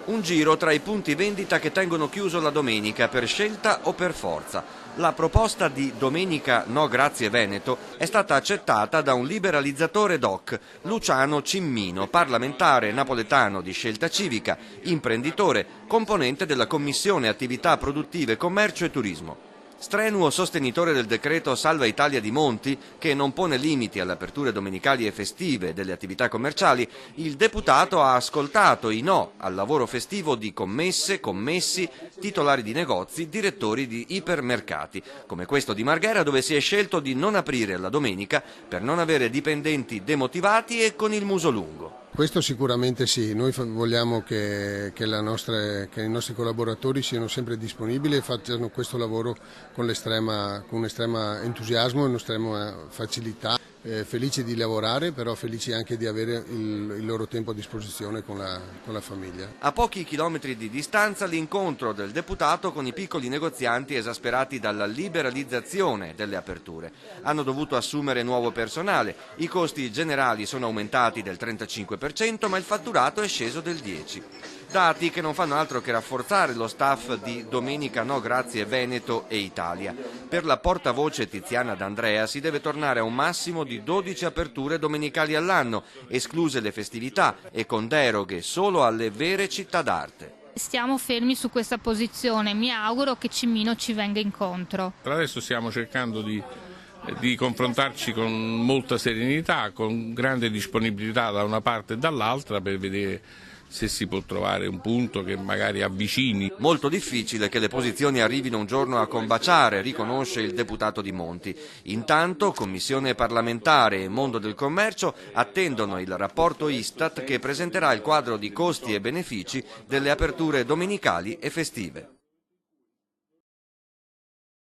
Un giro tra i punti vendita che tengono chiuso la domenica per scelta o per forza. La proposta di Domenica No Grazie Veneto è stata accettata da un liberalizzatore DOC, Luciano Cimmino, parlamentare napoletano di Scelta Civica, imprenditore, componente della Commissione Attività Produttive, Commercio e Turismo. Strenuo sostenitore del decreto Salva Italia di Monti, che non pone limiti alle aperture domenicali e festive delle attività commerciali, il deputato ha ascoltato i no al lavoro festivo di commesse, commessi, titolari di negozi, direttori di ipermercati, come questo di Marghera, dove si è scelto di non aprire la domenica per non avere dipendenti demotivati e con il muso lungo. Questo sicuramente sì, noi vogliamo che i nostri collaboratori siano sempre disponibili e facciano questo lavoro con estrema entusiasmo e un'estrema facilità. Felici di lavorare, però felici anche di avere il loro tempo a disposizione con la famiglia. A pochi chilometri di distanza l'incontro del deputato con i piccoli negozianti esasperati dalla liberalizzazione delle aperture. Hanno dovuto assumere nuovo personale, i costi generali sono aumentati del 35%, ma il fatturato è sceso del 10%. Dati che non fanno altro che rafforzare lo staff di Domenica No Grazie Veneto e Italia. Per la portavoce Tiziana D'Andrea si deve tornare a un massimo di 12 aperture domenicali all'anno, escluse le festività e con deroghe solo alle vere città d'arte. Stiamo fermi su questa posizione, mi auguro che Cimmino ci venga incontro. Per adesso stiamo cercando di confrontarci con molta serenità, con grande disponibilità da una parte e dall'altra per vedere se si può trovare un punto che magari avvicini. Molto difficile che le posizioni arrivino un giorno a combaciare, riconosce il deputato Di Monti. Intanto Commissione parlamentare e mondo del commercio attendono il rapporto Istat che presenterà il quadro di costi e benefici delle aperture domenicali e festive.